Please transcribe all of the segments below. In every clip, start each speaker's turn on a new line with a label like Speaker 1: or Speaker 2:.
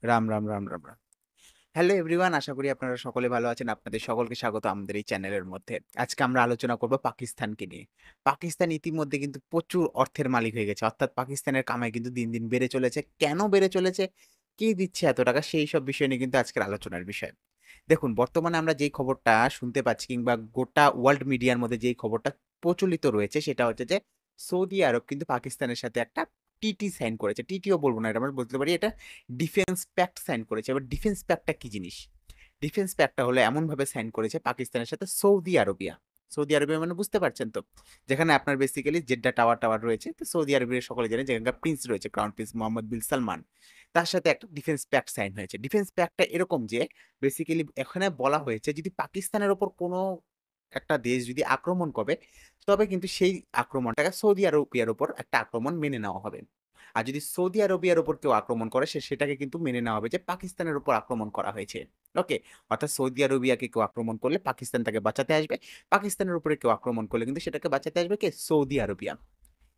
Speaker 1: Ram, Ram, Ram, Ram, Ram. Hello everyone, আশা করি আপনারা সকলে ভালো আছেন। আপনাদের সকলকে স্বাগত আমাদের এই চ্যানেলের মধ্যে। আজকে আমরা আলোচনা করব পাকিস্তানকে নিয়ে। পাকিস্তান ইতিমধ্যে কিন্তু প্রচুর অর্থের মালিক হয়ে গেছে। অর্থাৎ পাকিস্তানের কামাই কিন্তু দিন, দিন বেড়ে চলেছে। কেন বেড়ে চলেছে? কে দিচ্ছে এত টাকা? সেই সব বিষয় নিয়ে কিন্তু আজকের আলোচনার বিষয়। দেখুন, বর্তমানে আমরা যেই খবরটা শুনতে পাচ্ছি কিংবা গোটা ওয়ার্ল্ড মিডিয়ার মধ্যে যেই খবরটা প্রচলিত রয়েছে সেটা হচ্ছে যে সৌদি আরব কিন্তু পাকিস্তানের সাথে একটা টিটি সাইন করেছে। টিটিও বলব না, এটা আমরা বলতে পারি এটা ডিফেন্স প্যাক্ট সাইন করেছে। এবার ডিফেন্স প্যাক্টটা কি জিনিস? ডিফেন্স প্যাক্টটা হলো এমনভাবে সাইন করেছে পাকিস্তানের সাথে সৌদি আরবিয়া। সৌদি আরবিয়া মানে বুঝতে পারছেন তো? যেখানে আপনার বেসিক্যালি জেড্ডা টাওয়ার টাওয়ার রয়েছে। তো সৌদি আরবিয়া সকলে জানেন, যেখানকার প্রিন্স রয়েছে, ক্রাউন প্রিন্স মোহাম্মদ বিন সালমান। তার সাথে একটা ডিফেন্স প্যাক্ট সাইন হয়েছে। ডিফেন্স প্যাক্টটা এরকম যে বেসিক্যালি এখানে বলা হয়েছে যদি পাকিস্তানের ওপর কোনো একটা দেশ যদি আক্রমণ করে, তবে কিন্তু সেই আক্রমণটাকে সৌদি আরবিয়ার উপর একটা আক্রমণ মেনে নেওয়া হবে। আর যদি সৌদি আরবিয়ার উপর কেউ আক্রমণ করে সেটাকে কিন্তু মেনে নেওয়া হবে যে পাকিস্তানের উপর আক্রমণ করা হয়েছে। ওকে। অর্থাৎ সৌদি আরবিয়াকে কেউ আক্রমণ করলে পাকিস্তান তাকে বাঁচাতে আসবে। পাকিস্তানের উপরে কেউ আক্রমণ করলে কিন্তু সেটাকে বাঁচাতে আসবে কে? Saudi Arabia.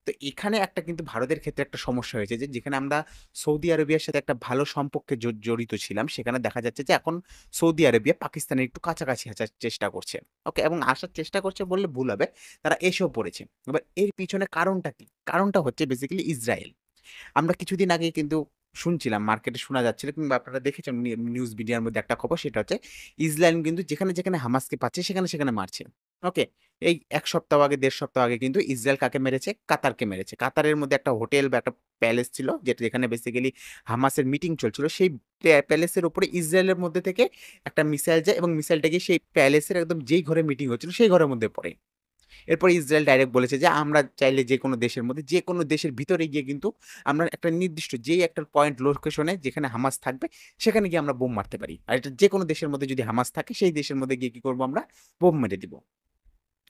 Speaker 1: তো এখানে একটা কিন্তু ভারতের ক্ষেত্রে একটা সমস্যা হয়েছে যে যেখানে আমরা সৌদি আরবিয়ার সাথে একটা ভালো সম্পর্কে জড়িত ছিলাম, সেখানে দেখা যাচ্ছে যে এখন সৌদি আরবিয়া পাকিস্তানের একটু কাছাকাছি আসার চেষ্টা করছে। ওকে, এবং আসার চেষ্টা করছে বললে ভুল হবে, তারা এসেও পড়েছে। এবার এর পিছনে কারণটা কি? কারণটা হচ্ছে বেসিক্যালি ইসরায়েল। আমরা কিছুদিন আগে কিন্তু শুনছিলাম, মার্কেটে শোনা যাচ্ছিল কিংবা আপনারা দেখেছেন নিউজ মিডিয়ার মধ্যে একটা খবর, সেটা হচ্ছে ইসরায়েল কিন্তু যেখানে যেখানে হামাসকে পাচ্ছে সেখানে সেখানে মারছে। ওকে। এই ১ সপ্তাহ আগে, ১.৫ সপ্তাহ আগে কিন্তু ইসরায়েল কাকে মেরেছে? কাতারকে মেরেছে। কাতারের মধ্যে একটা হোটেল বা একটা প্যালেস ছিল, যেটা যেখানে বেসিক্যালি হামাসের মিটিং চলছিল। সেই প্যালেসের উপরে ইসরায়েলের মধ্যে থেকে একটা মিসাইল যায় এবং মিসাইলটা গিয়ে সেই প্যালেসের একদম যেই ঘরে মিটিং হচ্ছিল সেই ঘরের মধ্যে পড়ে। এরপর ইসরায়েল ডাইরেক্ট বলেছে যে আমরা চাইলে যে কোনো দেশের মধ্যে, যে কোনো দেশের ভিতরে গিয়ে কিন্তু আমরা একটা নির্দিষ্ট যেই একটা পয়েন্ট লোকেশনে যেখানে হামাস থাকবে সেখানে গিয়ে আমরা বোম মারতে পারি। আর এটা যে কোনো দেশের মধ্যে যদি হামাস থাকে সেই দেশের মধ্যে গিয়ে কি করবো? আমরা বোম মেরে দিব।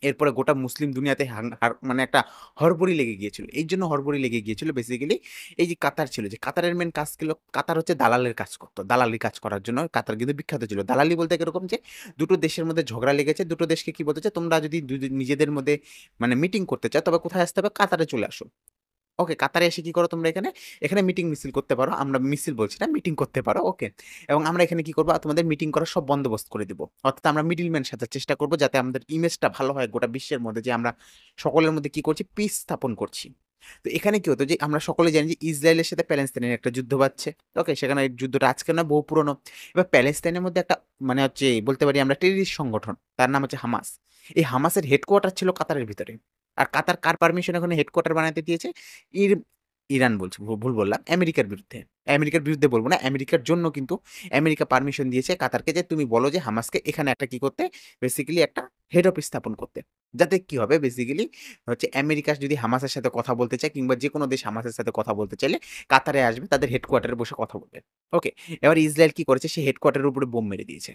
Speaker 1: এরপরে গোটা মুসলিম দুনিয়াতে মানে একটা হড়বড়ি লেগে গিয়েছিল। এই জন্য হড়বড়ি লেগে গিয়েছিল বেসিক্যালি এই যে কাতার ছিল, যে কাতারের মেন কাজ ছিল, কাতার হচ্ছে দালালের কাজ করতো। দালালি কাজ করার জন্য কাতার কিন্তু বিখ্যাত ছিল। দালালি বলতে কিরকম যে দুটো দেশের মধ্যে ঝগড়া লেগেছে, দুটো দেশকে কি বলতে চায়, তোমরা যদি নিজেদের মধ্যে মানে মিটিং করতে চাও তবে কোথায় আসতে হবে? কাতারে চলে আসো। ওকে, কাতারে এসে কি করো তোমরা? এখানে এখানে মিটিং মিছিল করতে পারো। আমরা মিছিল বলছি না, মিটিং করতে পারো। ওকে। এবং আমরা এখানে কি করবো? তোমাদের মিটিং করার সব বন্দোবস্ত করে দিব। অর্থাৎ আমরা মিডলম্যান সাজার চেষ্টা করবো যাতে আমাদের ইমেজটা ভালো হয় গোটা বিশ্বের মধ্যে, যে আমরা সকলের মধ্যে কি করছি? পিস স্থাপন করছি। তো এখানে কি হতো যে আমরা সকলে জানি যে ইসরায়েলের সাথে প্যালেস্তাইনের একটা যুদ্ধ বাজছে। ওকে, সেখানে এই যুদ্ধটা আজকে না, বহু পুরনো। এবার প্যালেস্তাইনের মধ্যে একটা মানে হচ্ছে বলতে পারি আমরা টেররিস্ট সংগঠন, তার নাম হচ্ছে হামাস। এই হামাসের হেডকোয়ার্টার ছিল কাতারের ভিতরে। আর কাতার কার পারমিশন এখন হেডকোয়ার্টার বানাতে দিয়েছে? ইর ইরান বলছি, ভুল বললাম, আমেরিকার বিরুদ্ধে। আমেরিকার বিরুদ্ধে বলবো না, আমেরিকার জন্য কিন্তু আমেরিকা পারমিশন দিয়েছে কাতারকে যে তুমি বলো যে হামাসকে এখানে একটা কি করতে, বেসিক্যালি একটা হেড অফিস স্থাপন করতে। যাতে কি হবে বেসিক্যালি হচ্ছে আমেরিকা যদি হামাসের সাথে কথা বলতে চায় কিংবা যে কোনো দেশ হামাসের সাথে কথা বলতে চাইলে কাতারে আসবে, তাদের হেডকোয়ার্টারে বসে কথা বলবে। ওকে। এবার ইসরায়েল কি করেছে? সে হেডকোয়ার্টারের উপরে বোম মেরে দিয়েছে।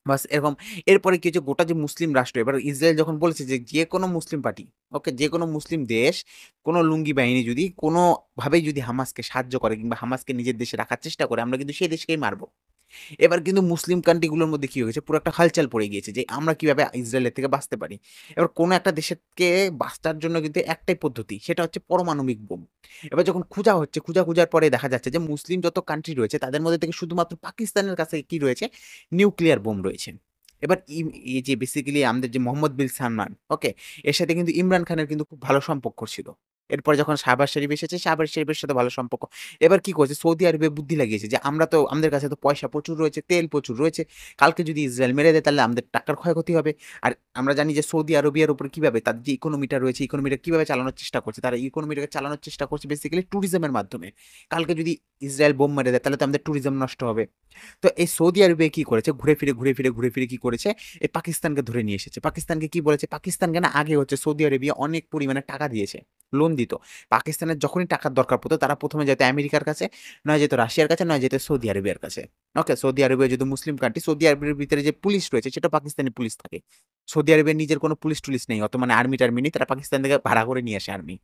Speaker 1: বাস এরকম। এরপরে কি হচ্ছে, গোটা যে মুসলিম রাষ্ট্র, এবার ইসরায়েল যখন বলেছে যে যে কোনো মুসলিম পার্টি, ওকে, যে কোনো মুসলিম দেশ, কোনো লুঙ্গি বাহিনী যদি কোনো ভাবেই যদি হামাসকে সাহায্য করে কিংবা হামাসকে নিজের দেশে রাখার চেষ্টা করে, আমরা কিন্তু সেই দেশকেই মারবো। এবার কিন্তু মুসলিম কান্ট্রিগুলোর মধ্যে কি হয়েছে, পুরো একটা হালচাল পড়ে গিয়েছে যে আমরা কিভাবে ইসরায়েলের থেকে বাঁচতে পারি। এবার কোনো একটা দেশকে বাঁচার জন্য কিন্তু একটাই পদ্ধতি, সেটা হচ্ছে পারমাণবিক বোম। এবার যখন খোঁজা হচ্ছে, খোঁজার পরে দেখা যাচ্ছে যে মুসলিম যত কান্ট্রি রয়েছে তাদের মধ্যে থেকে শুধুমাত্র পাকিস্তানের কাছে কি রয়েছে? নিউক্লিয়ার বোম রয়েছে। এবার এই যে বেসিক্যালি আমাদের যে মোহাম্মদ বিন সালমান, ওকে, এর সাথে কিন্তু ইমরান খানের কিন্তু খুব ভালো সম্পর্ক ছিল। এরপর যখন শাহবাজ শরীফ এসেছে, শাহবাজ শরীফের সাথে ভালো সম্পর্ক। এবার কি করছে? সৌদি আরবে বুদ্ধি লাগিয়েছে যে আমরা তো, আমাদের কাছে তো পয়সা প্রচুর রয়েছে, তেল প্রচুর রয়েছে। কালকে যদি ইসরায়েল মেরে দেয় তাহলে আমাদের টাকার ক্ষয়ক্ষতি হবে। আর আমরা জানি যে সৌদি আরবিয়ার উপরে কিভাবে তাদের যে ইকোনমিটা রয়েছে, ইকোনমিটা কিভাবে চালানোর চেষ্টা করছে, তারা ইকোনমিটাকে চালানোর চেষ্টা করছে বেসিক্যালি ট্যুরিজমের মাধ্যমে। কালকে যদি ইসরায়েল বোম মেরে দেয় তাহলে তো আমাদের ট্যুরিজম নষ্ট হবে। তো এই সৌদি আরবে কি করেছে? ঘুরে ফিরে কি করেছে? এই পাকিস্তানকে ধরে নিয়ে এসেছে। পাকিস্তানকে কি বলেছে? পাকিস্তানকে না আগে হচ্ছে সৌদি আরবিয়া অনেক পরিমাণে টাকা দিয়েছে, লোন দিত। পাকিস্তানের যখনই টাকার দরকার পড়তো তারা প্রথমে যেত আমেরিকার কাছে, নয় যেত রাশিয়ার কাছে, নয় যেত সৌদি আরবিয়ার কাছে। ওকে, সৌদি আরবিয়া যদি মুসলিম কান্ট্রি, সৌদি আরবের ভিতরে যে পুলিশ রয়েছে সেটা পাকিস্তানি পুলিশ থাকে। সৌদি আরবের নিজের কোনো পুলিশ টুলিশ নেই, অত মানে আর্মি টার্মি নেই, তারা পাকিস্তান থেকে ভাড়া করে নিয়ে আসে আর্মি।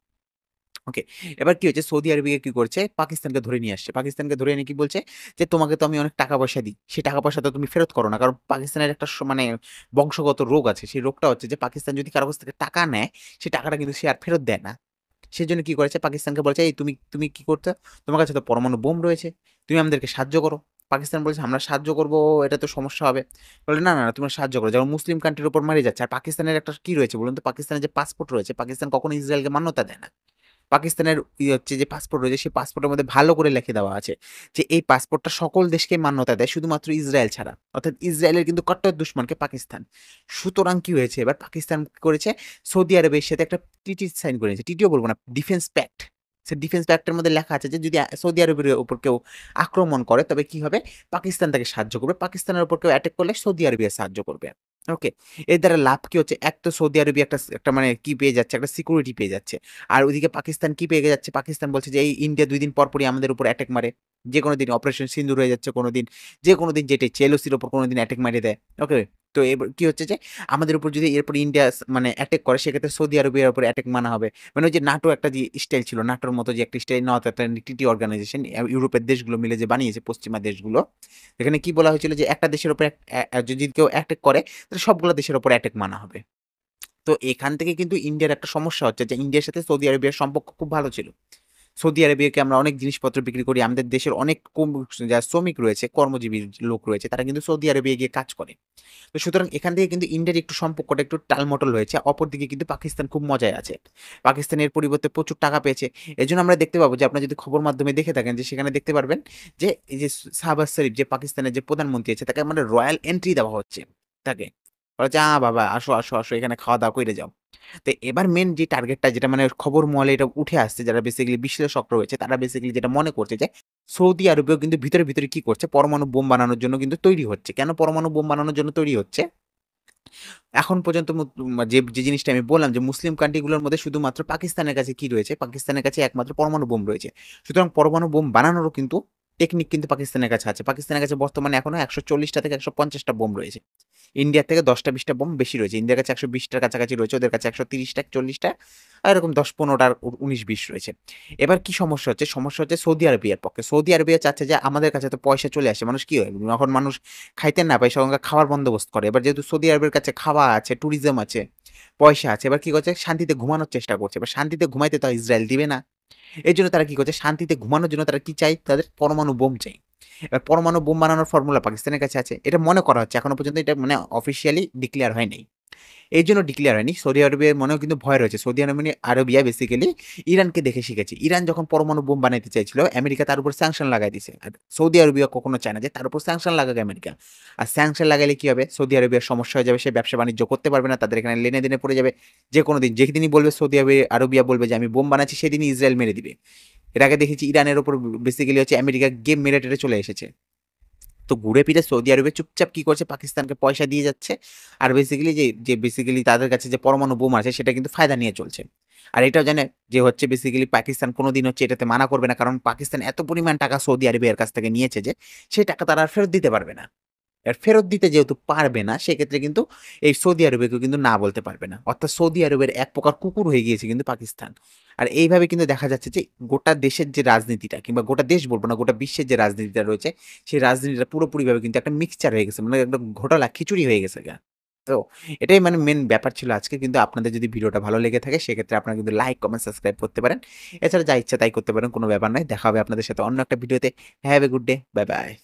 Speaker 1: ওকে। এবার কি হচ্ছে, সৌদি আরবিয়া কি করছে? পাকিস্তানকে ধরে নিয়ে আসছে। পাকিস্তানকে ধরে এনে কি বলছে যে তোমাকে তো আমি অনেক টাকা পয়সা দিই, সেই টাকা পয়সা তো তুমি ফেরত করো না। কারণ পাকিস্তানের একটা মানে বংশগত রোগ আছে, সেই রোগটা হচ্ছে যে পাকিস্তান যদি কারো কাছ থেকে টাকা নেয়, সেই টাকাটা কিন্তু সে আর ফেরত দেয় না। সেজন্য কি করেছে? পাকিস্তানকে বলেছে এই তুমি তুমি কি করতে, তোমার কাছে তো পরমাণু বোম রয়েছে, তুমি আমাদেরকে সাহায্য করো। পাকিস্তান বলেছে, "আমরা সাহায্য করব, এটা তো সমস্যা হবে।" বলল, "না, না, না, তোমরা সাহায্য করো।" যেমন মুসলিম কান্ট্রির উপর মারে যাচ্ছে। আর পাকিস্তানের একটা কি রয়েছে বলুন তো? পাকিস্তানের যে পাসপোর্ট রয়েছে, পাকিস্তান কখনো ইসরায়েলকে মান্যতা দেয় না। পাকিস্তানের হচ্ছে যে পাসপোর্ট রয়েছে, সেই পাসপোর্টের মধ্যে ভালো করে লিখে দেওয়া আছে যে এই পাসপোর্টটা সকল দেশকে মান্যতা দেয়, শুধুমাত্র ইসরায়েল ছাড়া। অর্থাৎ ইসরায়েলের কিন্তু কট্টর দুশমনকে পাকিস্তান। সুতরাং কি হয়েছে, এবার পাকিস্তান কি করেছে, সৌদি আরবের সাথে একটা ট্রিটি সাইন করে নিয়েছে। ট্রিটিও বলব না, ডিফেন্স প্যাক্ট। সে ডিফেন্স প্যাক্টের মধ্যে লেখা আছে যে যদি সৌদি আরবের উপর কেউ আক্রমণ করে তবে কি হবে, পাকিস্তান তাকে সাহায্য করবে। পাকিস্তানের উপর কেউ অ্যাটাক করলে সৌদি আরবিয়া সাহায্য করবে। ওকে? এর দ্বারা লাভ কি হচ্ছে, এক তো সৌদি আরবিয়া একটা মানে কি পেয়ে যাচ্ছে, একটা সিকিউরিটি পেয়ে যাচ্ছে। আর ওইদিকে পাকিস্তান কি পেয়ে যাচ্ছে, পাকিস্তান বলছে যে এই ইন্ডিয়া ২ দিন পরই আমাদের উপর অ্যাটাক মারে। যেকোনো দিন অপারেশন সিন্দুর হয়ে যাচ্ছে কোনোদিন, যেকোনো দিন যেটা ইচ্ছে এলওসির উপর কোনোদিন অ্যাটাক মারিয়ে দেয়। ওকে? তো এবার কি হচ্ছে যে আমাদের উপর যদি এরপর ইন্ডিয়া মানে অ্যাটাক করে, সেক্ষেত্রে সৌদি আরবিয়ার উপর অ্যাটাক মানা হবে। মানে ওই যে নাটো একটা যে স্টাইল ছিল, নাটোর মতো যে একটা স্টাইল, নট একটা ট্রিটি অর্গানাইজেশন ইউরোপের দেশগুলো মিলে যে বানিয়েছে, পশ্চিমা দেশগুলো। এখানে কি বলা হয়েছিল যে একটা দেশের উপর যদি কেউ অ্যাটাক করে তাহলে সবগুলো দেশের উপর অ্যাটাক মানা হবে। তো এখান থেকে কিন্তু ইন্ডিয়ার একটা সমস্যা হচ্ছে যে ইন্ডিয়ার সাথে সৌদি আরবিয়ার সম্পর্ক খুব ভালো ছিল। সৌদি আরবিয়াকে আমরা অনেক জিনিসপত্র বিক্রি করি। আমাদের দেশের অনেক যারা শ্রমিক রয়েছে, কর্মজীবী লোক রয়েছে, তারা কিন্তু সৌদি আরবিয়া গিয়ে কাজ করে। তো সুতরাং এখান থেকে কিন্তু ইন্ডিয়ার একটু সম্পর্কটা একটু টালমটোল হয়েছে। অপরদিকে কিন্তু পাকিস্তান খুব মজায় আছে। পাকিস্তান এর পরিবর্তে প্রচুর টাকা পেয়েছে। এজন্য আমরা দেখতে পাবো যে আপনারা যদি খবর মাধ্যমে দেখে থাকেন যে সেখানে দেখতে পারবেন যে এই যে শাহবাজ শরীফ যে পাকিস্তানের যে প্রধানমন্ত্রী আছে তাকে মানে রয়্যাল এন্ট্রি দেওয়া হচ্ছে তাকে। বলা হচ্ছে, বাবা আসো, আসো, আসো এখানে খাওয়া-দাওয়া কইরে যাও।" তো এবার মেইন যে টার্গেটটা যেটা মানে খবর মহলে এটা উঠে আসছে, যারা বেসিক্যালি বিশ্লেষক রয়েছে তারা বেসিক্যালি যেটা মনে করছে যে সৌদি আরবেও কিন্তু ভিতরে কি করছে, পরমাণু বোম বানানোর জন্য কিন্তু তৈরি হচ্ছে। কেন পরমাণু বোম বানানোর জন্য তৈরি হচ্ছে? এখন পর্যন্ত যে জিনিসটা আমি বললাম যে মুসলিম কান্ট্রি গুলোর মধ্যে শুধুমাত্র পাকিস্তানের কাছে কি রয়েছে? পাকিস্তানের কাছে একমাত্র পরমাণু বোম রয়েছে। সুতরাং পরমাণু বোম বানানোরও কিন্তু টেকনিক কিন্তু পাকিস্তানের কাছে আছে। পাকিস্তানের কাছে বর্তমানে এখনো ১৪০ টা থেকে ১৫০ টা বোম রয়েছে। ইন্ডিয়ার থেকে ১০ টা ২০ টা বোম বেশি রয়েছে। ইন্ডিয়ার কাছে ১২০ টার কাছাকাছি রয়েছে, ওদের কাছে ১৩০ টা ৪০ টা আর এরকম ১০-১৫ টার ১৯-২০ রয়েছে। এবার কি সমস্যা হচ্ছে? সমস্যা হচ্ছে সৌদি আরবিয়ার পক্ষে। সৌদি আরবিয়া চাচ্ছে যে আমাদের কাছে তো পয়সা চলে আসে। মানুষ কি হয়? যখন মানুষ খাইতে না পায় তখন খাওয়ার বন্দোবস্ত করে। এবার যেহেতু সৌদি আরবের কাছে খাওয়া আছে, ট্যুরিজম আছে, পয়সা আছে। এবার কি করছে? শান্তিতে ঘুমানোর চেষ্টা করছে। এবার শান্তিতে ঘুমাইতে তো ইসরায়েল দিবে না। এজন্য তারা কি করছে? শান্তিতে ঘুমানোর জন্য তারা কি চায়? তাদের পরমাণু বোম চাই। এবার পরমাণু বোম বানানোর ফর্মুলা পাকিস্তানের কাছে আছে। এটা মনে করা হচ্ছে। এখনো পর্যন্ত এটা মানে অফিসিয়ালি ডিক্লেয়ার হয় নাই। এইজন্য ডিক্লেয়ার হয়নি। সৌদি আরবের মনেও কিন্তু ভয় রয়েছে। সৌদি আরবিয়া বেসিক্যালি ইরানকে দেখে শিখেছে। ইরান যখন পরমাণু বোম বানাইতে চাইছিল, আমেরিকা তার উপর স্যাংশন লাগাই দিছে। আর সৌদি আরবিয়া কখনো চায় না যে তার উপর স্যাংশন লাগাক আমেরিকা। আর স্যাংশন লাগাইলে কি হবে? সৌদি আরবিয়ার সমস্যা হয়ে যাবে। সে ব্যবসা-বাণিজ্য করতে পারবে না। তাদের এখানে লেনদেনে পড়ে যাবে। যেকোনো দিন, যেদিনই বলবে সৌদি আরবিয়া বলবে যে আমি বোম বানাচ্ছি, সেদিনই ইসরায়েল মেরে দিবে। এর আগে দেখেছি ইরানের উপর বেসিক্যালি হচ্ছে আমেরিকা গেম মেরে টেরে চলে এসেছে। তো ঘুরে ফিরে সৌদি আরবে চুপচাপ কি করছে, পাকিস্তানকে পয়সা দিয়ে যাচ্ছে। আর বেসিক্যালি যে বেসিক্যালি তাদের কাছে যে পরমাণু বোম আছে সেটা কিন্তু ফায়দা নিয়ে চলছে। আর এটাও জানে যে হচ্ছে বেসিক্যালি পাকিস্তান কোনোদিন হচ্ছে এটাতে মানা করবে না, কারণ পাকিস্তান এত পরিমাণ টাকা সৌদি আরবের কাছ থেকে নিয়েছে যে সেই টাকা তারা আর ফেরত দিতে পারবে না। আর ফেরত দিতে যেহেতু পারবে না, সেক্ষেত্রে কিন্তু এই সৌদি আরবেকেও কিন্তু না বলতে পারবে না। অর্থাৎ সৌদি আরবের এক প্রকার কুকুর হয়ে গিয়েছে কিন্তু পাকিস্তান। আর এইভাবে কিন্তু দেখা যাচ্ছে যে গোটা দেশের যে রাজনীতিটা, কিংবা গোটা দেশ বলবো না, গোটা বিশ্বের যে রাজনীতিটা রয়েছে, সেই রাজনীতিটা পুরোপুরিভাবে কিন্তু একটা মিক্সচার হয়ে গেছে। মানে একটা ঘোটালা খিচুড়ি হয়ে গেছে গা। তো এটাই মানে মেইন ব্যাপার ছিল আজকে। কিন্তু আপনাদের যদি ভিডিওটা ভালো লেগে থাকে সেক্ষেত্রে আপনারা কিন্তু লাইক, কমেন্ট, সাবস্ক্রাইব করতে পারেন। এছাড়া যা ইচ্ছা তাই করতে পারেন। কোনো ব্যাপার নাই। দেখা হবে আপনাদের সাথে অন্য একটা ভিডিওতে। Have a good day. Bye, by.